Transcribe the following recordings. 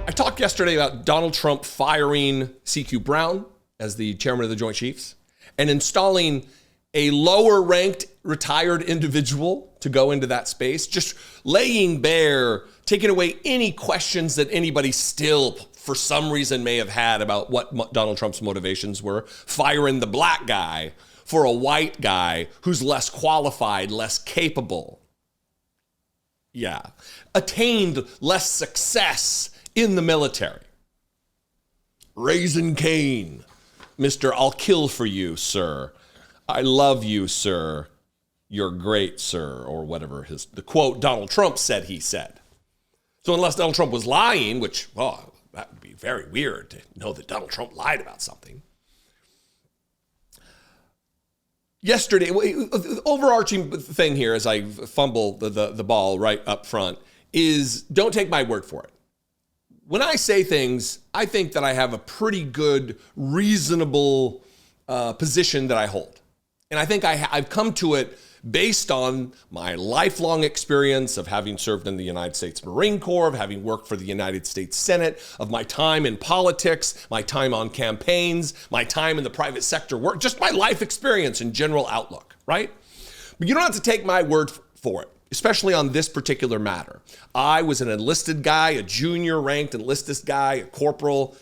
I talked yesterday about Donald Trump firing CQ Brown as the chairman of the Joint Chiefs and installing a lower ranked retired individual to go into that space, just laying bare, taking away any questions that anybody still for some reason may have had about what Donald Trump's motivations were, firing the black guy for a white guy who's less qualified, less capable. Yeah. Attained less success in the military. Raising Caine. Mr. I'll kill for you, sir. I love you, sir. You're great, sir. Or whatever the quote Donald Trump said he said. So unless Donald Trump was lying, which, well, that would be very weird to know that Donald Trump lied about something. Yesterday, the overarching thing here as I fumble the ball right up front is don't take my word for it. When I say things, I think that I have a pretty good, reasonable position that I hold. And I think I've come to it based on my lifelong experience of having served in the United States Marine Corps, of having worked for the United States Senate, of my time in politics, my time on campaigns, my time in the private sector work, just my life experience and general outlook, right? But you don't have to take my word for it, especially on this particular matter. I was an enlisted guy, a junior ranked enlisted guy, a corporal.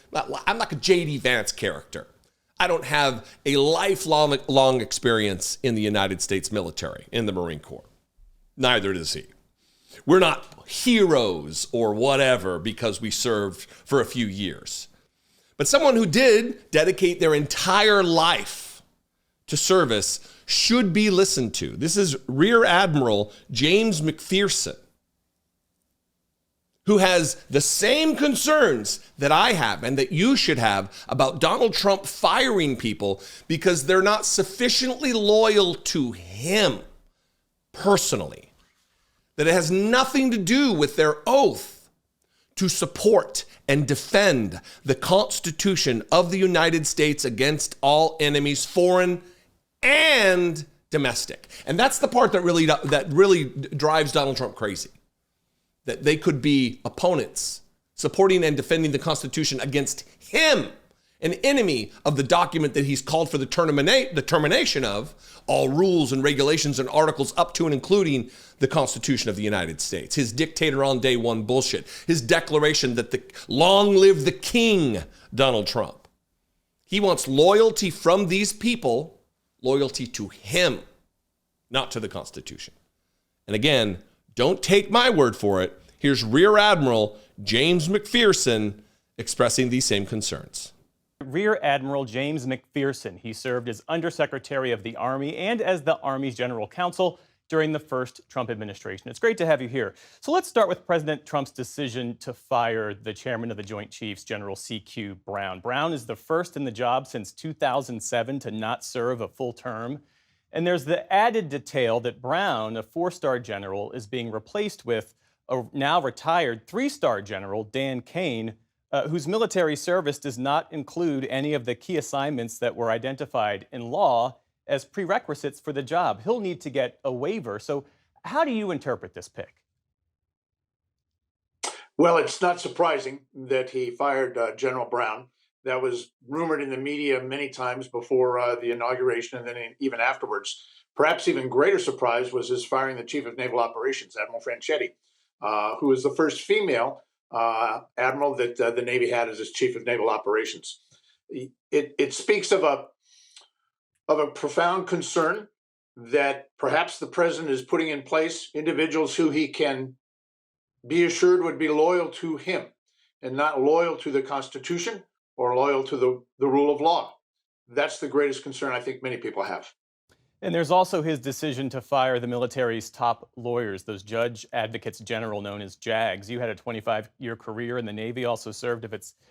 I'm like a J.D. Vance character. I don't have a lifelong experience in the United States military, in the Marine Corps. Neither does he. We're not heroes or whatever because we served for a few years. But someone who did dedicate their entire life to service should be listened to. This is Rear Admiral James McPherson, who has the same concerns that I have and that you should have about Donald Trump firing people because they're not sufficiently loyal to him personally. That it has nothing to do with their oath to support and defend the Constitution of the United States against all enemies, foreign and domestic. And that's the part that really drives Donald Trump crazy. That they could be opponents supporting and defending the Constitution against him, an enemy of the document that he's called for the termination of all rules and regulations and articles up to and including the Constitution of the United States. His dictator on day one bullshit. His declaration that long live the king, Donald Trump. He wants loyalty from these people, loyalty to him, not to the Constitution. And again, don't take my word for it. Here's Rear Admiral James McPherson expressing these same concerns. Rear Admiral James McPherson. He served as Undersecretary of the Army and as the Army's General Counsel during the first Trump administration. It's great to have you here. So let's start with President Trump's decision to fire the chairman of the Joint Chiefs, General CQ Brown. Brown is the first in the job since 2007 to not serve a full term. And there's the added detail that Brown, a four-star general, is being replaced with a now retired three-star general, Dan Caine, whose military service does not include any of the key assignments that were identified in law as prerequisites for the job. He'll need to get a waiver. So how do you interpret this pick? Well, it's not surprising that he fired General Brown. That was rumored in the media many times before the inauguration and then even afterwards. Perhaps even greater surprise was his firing the Chief of Naval Operations, Admiral Franchetti, who was the first female admiral that the Navy had as its Chief of Naval Operations. It speaks of a profound concern that perhaps the president is putting in place individuals who he can be assured would be loyal to him and not loyal to the Constitution or loyal to the rule of law. That's the greatest concern I think many people have. And there's also his decision to fire the military's top lawyers, those judge advocates general known as JAGs. You had a 25-year career in the Navy, also served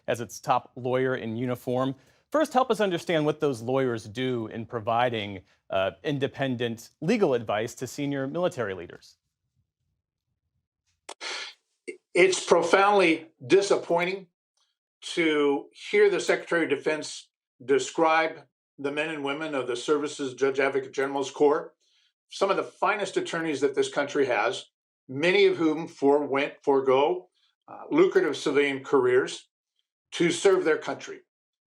as its top lawyer in uniform. First, help us understand what those lawyers do in providing independent legal advice to senior military leaders. It's profoundly disappointing to hear the Secretary of Defense describe the men and women of the service's Judge Advocate General's Corps, some of the finest attorneys that this country has, many of whom forego lucrative civilian careers to serve their country.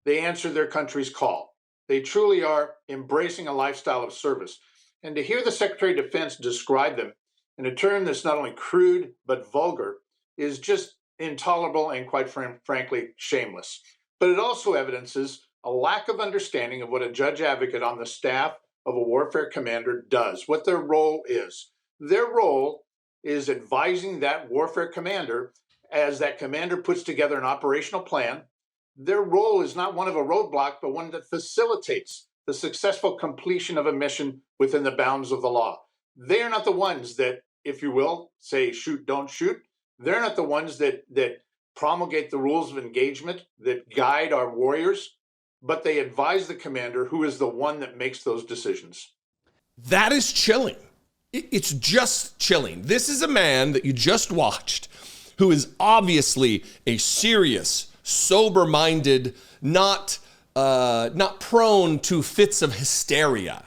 They answer their country's call. They truly are embracing a lifestyle of service. And to hear the Secretary of Defense describe them in a term that's not only crude but vulgar is just intolerable and quite frankly shameless. But it also evidences a lack of understanding of what a judge advocate on the staff of a warfare commander does, what their role is. Their role is advising that warfare commander as that commander puts together an operational plan. Their role is not one of a roadblock, but one that facilitates the successful completion of a mission within the bounds of the law. They are not the ones that, if you will, say shoot, don't shoot. They're not the ones that promulgate the rules of engagement that guide our warriors, but they advise the commander, who is the one that makes those decisions. That is chilling. It's just chilling. This is a man that you just watched who is obviously a serious, sober-minded, not prone to fits of hysteria.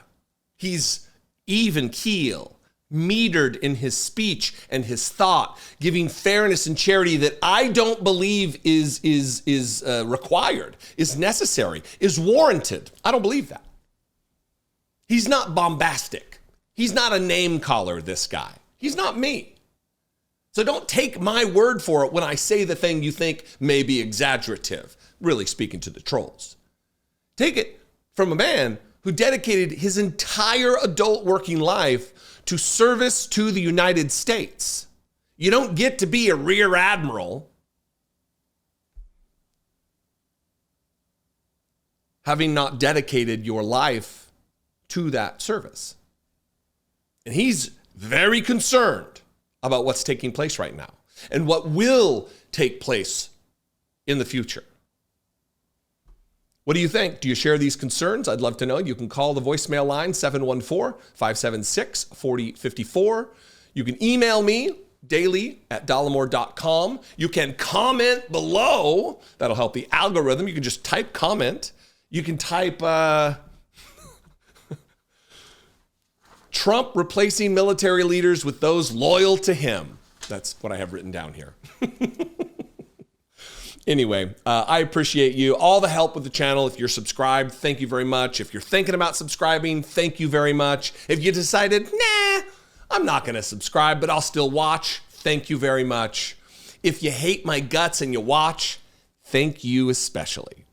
He's even keel, metered in his speech and his thought, giving fairness and charity that I don't believe is required, is necessary, is warranted. I don't believe that. He's not bombastic. He's not a name caller, this guy. He's not me. So don't take my word for it when I say the thing you think may be exaggerative, really speaking to the trolls. Take it from a man who dedicated his entire adult working life to service to the United States. You don't get to be a rear admiral having not dedicated your life to that service. And he's very concerned about what's taking place right now and what will take place in the future. What do you think? Do you share these concerns? I'd love to know. You can call the voicemail line 714-576-4054. You can email me daily@dollemore.com. You can comment below. That'll help the algorithm. You can just type comment. You can type Trump replacing military leaders with those loyal to him. That's what I have written down here. Anyway, I appreciate you. All the help with the channel. If you're subscribed, thank you very much. If you're thinking about subscribing, thank you very much. If you decided, nah, I'm not going to subscribe, but I'll still watch, thank you very much. If you hate my guts and you watch, thank you especially.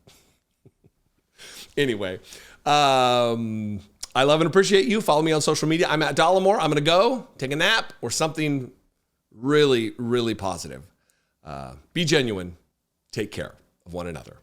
Anyway, I love and appreciate you. Follow me on social media. I'm at Dollemore. I'm going to go take a nap or something really, really positive. Be genuine. Take care of one another.